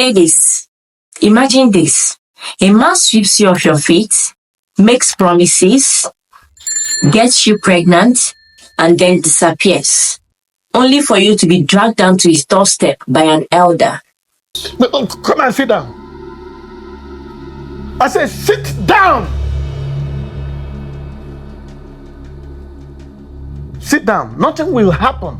Ladies, imagine this. A man sweeps you off your feet, makes promises, gets you pregnant, and then disappears, only for you to be dragged down to his doorstep by an elder. No, come and sit down. I said, sit down. Sit down. Nothing will happen.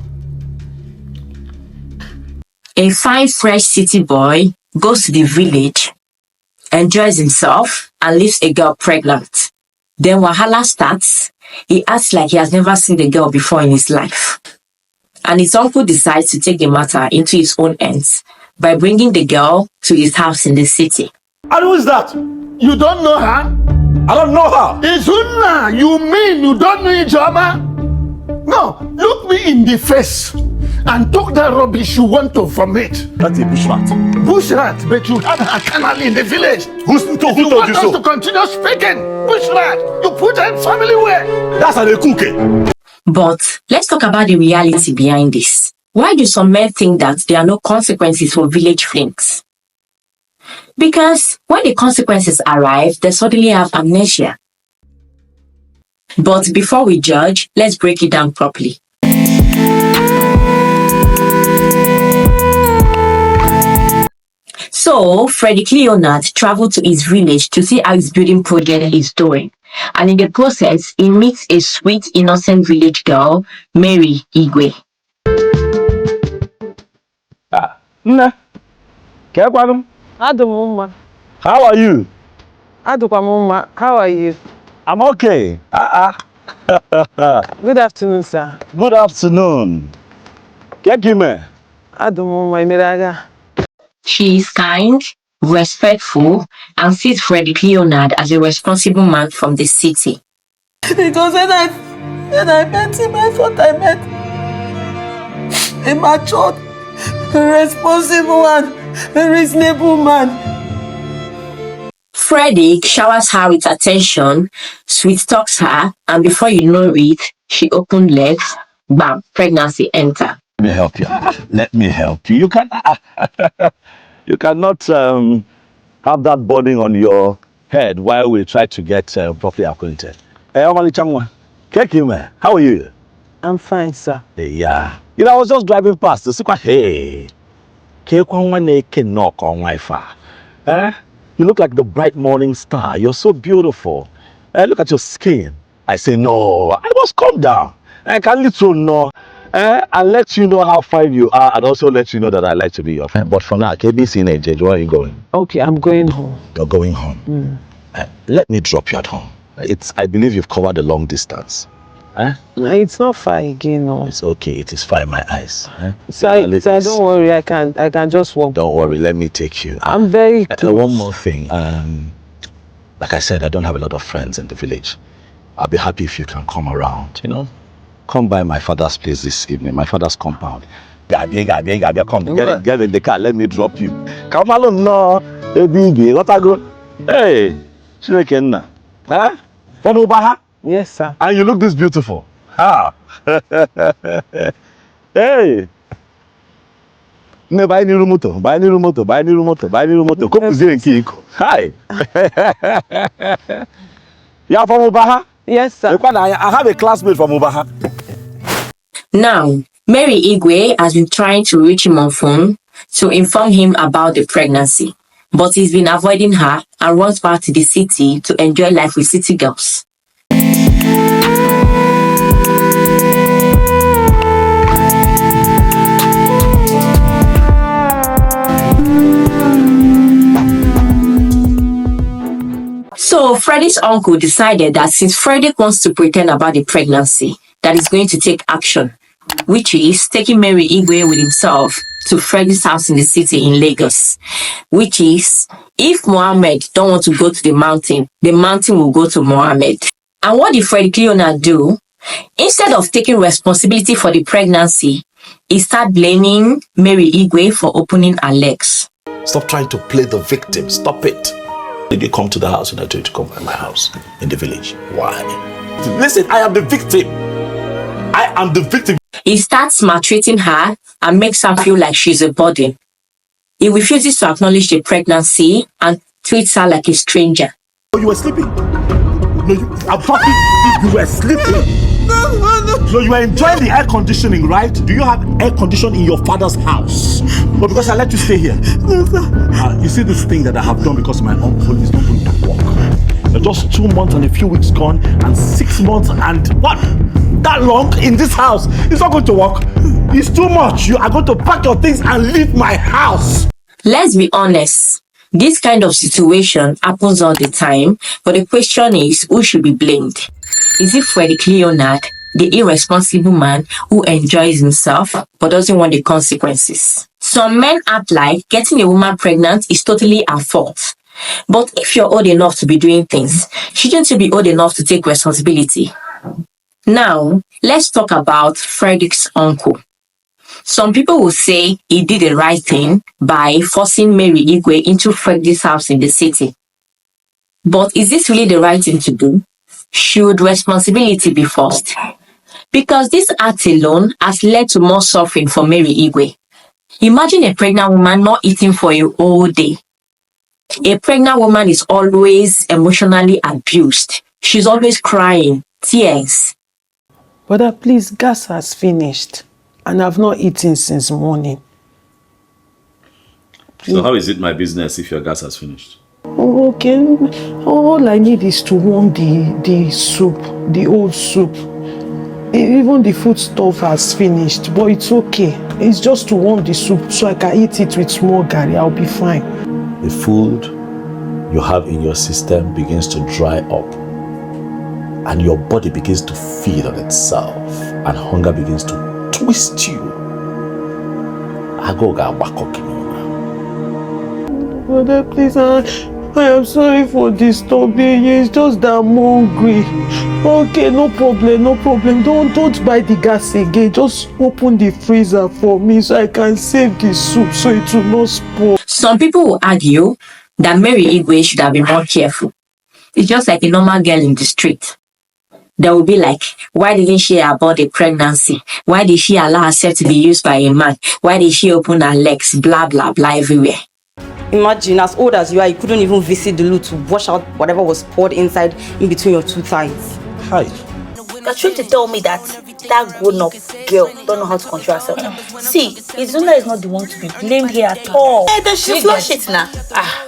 A fine fresh city boy goes to the village, enjoys himself, and leaves a girl pregnant. Then wahala starts. He acts like he has never seen the girl before in his life. And his uncle decides to take the matter into his own hands by bringing the girl to his house in the city. And who is that? You don't know her? I don't know her. Izuna, you mean you don't know Ijoma? No, look me in the face and talk that rubbish you want to vomit. That's a bushrat. Bushrat, but you had her canal in the village. Who told you want you us so? to continue speaking? Bushrat, you put her in family where? That's how they cook it. But let's talk about the reality behind this. Why do some men think that there are no consequences for village flings? Because when the consequences arrive, they suddenly have amnesia. But before we judge, let's break it down properly. So, Frederick Leonard traveled to his village to see how his building project is doing. And in the process, he meets a sweet, innocent village girl, Mary Igwe. Nna, Kekwanum. Adumuma. How are you? Adukwamuma. How are you? I'm okay. Good afternoon, sir. Good afternoon. Kekime. Adumuma Imeraga. She is kind, respectful, and sees Frederick Leonard as a responsible man from the city. It was when I met him, I thought I met a matured, a responsible and a reasonable man. Frederick showers her with attention, sweet talks her, and before you know it, she opened legs, bam, pregnancy enter. Let me help you. Let me help you. You cannot have that burden on your head while we try to get properly acquainted. Hey, Omali Changwa. Kekime, how are you? I'm fine, sir. Yeah. You know, I was just driving past the secret. Hey, knock on Wi-Fi. You look like the bright morning star. You're so beautiful. Look at your skin. I say, no, I must calm down. I can little know. And let you know how fine you are, and also let you know that I like to be your friend. But for now, KBC Nigeria, where are you going? Okay, I'm going home. You're going home. Let me drop you at home. I believe you've covered a long distance. It's not far again, no. It's okay. It is fine in my eyes. Sir, don't worry. I can just walk. Don't worry. Let me take you. I'm very close. One more thing. Like I said, I don't have a lot of friends in the village. I'll be happy if you can come around. You know, come by my father's place this evening. My father's compound. Come, get in the car. Let me drop you. Come along, no. Hey, huh? From Ubaha? Yes, sir. And you look this beautiful. Ah. Hey. Buy new motor. Hi. You are from Ubaha? Yes, sir. I have a classmate from Ubaha. Now, Mary Igwe has been trying to reach him on phone to inform him about the pregnancy, but he's been avoiding her and runs back to the city to enjoy life with city girls. So Freddy's uncle decided that since Frederick wants to pretend about the pregnancy, that he's going to take action, which is taking Mary Igwe with himself to Freddy's house in the city in Lagos. Which is, if Mohammed don't want to go to the mountain will go to Mohammed. And what did Frederick Leonard do? Instead of taking responsibility for the pregnancy, he started blaming Mary Igwe for opening her legs. Stop trying to play the victim. Stop it. Did you come to the house and I told you to come by my house in the village? Why? Listen, I am the victim. I am the victim. He starts maltreating her and makes her feel like she's a burden. He refuses to acknowledge the pregnancy and treats her like a stranger. Oh, you were sleeping? No, I'm talking. You were sleeping. No, you were enjoying the air conditioning, right? Do you have air conditioning in your father's house? But because I let you stay here. No, sir. You see this thing that I have done because my uncle is not going to work. Just 2 months and a few weeks gone, and 6 months and what? That long in this house? It's not going to work. It's too much. You are going to pack your things and leave my house. Let's be honest. This kind of situation happens all the time, but the question is, who should be blamed? Is it Frederick Leonard, the irresponsible man who enjoys himself but doesn't want the consequences? Some men act like getting a woman pregnant is totally our fault. But if you're old enough to be doing things, shouldn't you be old enough to take responsibility? Now, let's talk about Frederick's uncle. Some people will say he did the right thing by forcing Mary Igwe into Frederick's house in the city. But is this really the right thing to do? Should responsibility be forced? Because this act alone has led to more suffering for Mary Igwe. Imagine a pregnant woman not eating for a whole day. A pregnant woman is always emotionally abused. She's always crying, tears. Brother, please, gas has finished. And I've not eaten since morning. Please. So how is it my business if your gas has finished? Oh, okay. All I need is to warm the soup, the old soup. Even the food stuff has finished, but it's okay. It's just to warm the soup so I can eat it with small garri. I'll be fine. The food you have in your system begins to dry up, and your body begins to feed on itself, and hunger begins to twist you. Brother, please, I am sorry for disturbing you. It's just that I'm hungry. Okay, no problem. Don't buy the gas again. Just open the freezer for me so I can save the soup so it will not spoil. Some people will argue that Mary Igwe should have been more careful. It's just like a normal girl in the street. They will be like, why didn't she abort the pregnancy? Why did she allow herself to be used by a man? Why did she open her legs? Blah, blah, blah everywhere. Imagine, as old as you are, you couldn't even visit the loo to wash out whatever was poured inside in between your two thighs. Hi. You're trying to tell me that grown-up girl don't know how to control herself. See, Izuna is not the one to be blamed here at all. Hey, then she flush it now.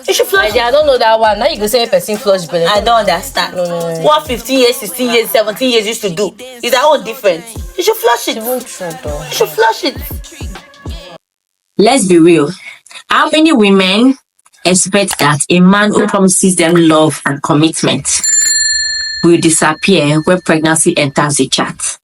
You should flush it. I don't know that one. Now you go say a person flush belly. I don't understand. No. What 15 years, 16 years, 17 years used to do? Is our own different? You should flush it. You should flush it. Let's be real. How many women expect that a man who promises them love and commitment will disappear when pregnancy enters the chat?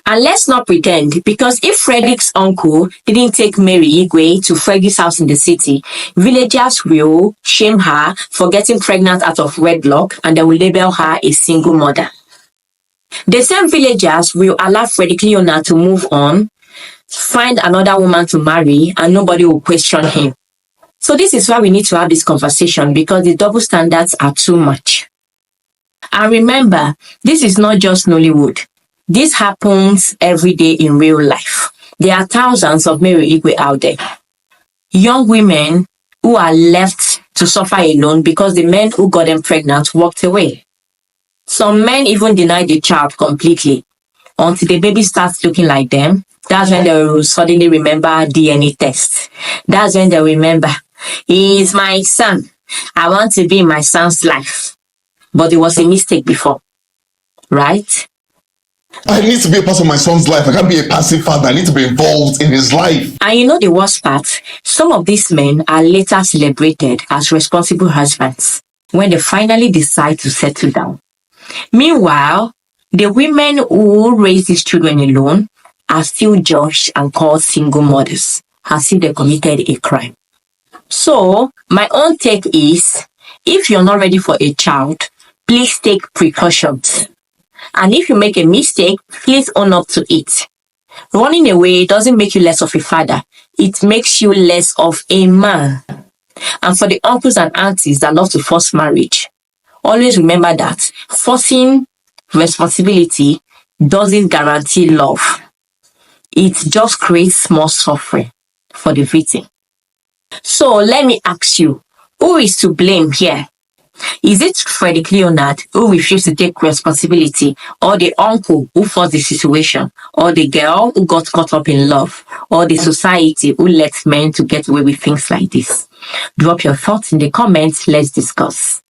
And let's not pretend, because if Frederick's uncle didn't take Mary Igwe to Frederick's house in the city, villagers will shame her for getting pregnant out of wedlock and they will label her a single mother. The same villagers will allow Frederick Leonard to move on, find another woman to marry, and nobody will question him. So this is why we need to have this conversation, because the double standards are too much. And remember, this is not just Nollywood. This happens every day in real life. There are thousands of Mary Igwe out there. Young women who are left to suffer alone because the men who got them pregnant walked away. Some men even deny the child completely until the baby starts looking like them. That's when they will suddenly remember DNA tests. That's when they remember, he is my son. I want to be in my son's life. But it was a mistake before. Right? I need to be a part of my son's life. I can't be a passive father. I need to be involved in his life. And you know the worst part? Some of these men are later celebrated as responsible husbands when they finally decide to settle down. Meanwhile, the women who raise these children alone are still judged and called single mothers, as if they committed a crime. So, my own take is, if you're not ready for a child, please take precautions. And if you make a mistake, please own up to it. Running away doesn't make you less of a father. It makes you less of a man. And for the uncles and aunties that love to force marriage, always remember that forcing responsibility doesn't guarantee love. It just creates more suffering for the victim. So let me ask you, who is to blame here? Is it Frederick Leonard who refused to take responsibility, or the uncle who forced the situation, or the girl who got caught up in love, or the society who let men to get away with things like this? Drop your thoughts in the comments. Let's discuss.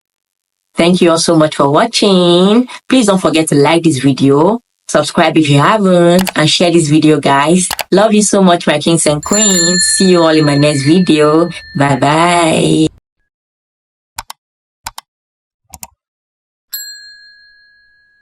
Thank you all so much for watching. Please don't forget to like this video, subscribe if you haven't, and share this video, guys. Love you so much, my kings and queens. See you all in my next video. Bye bye.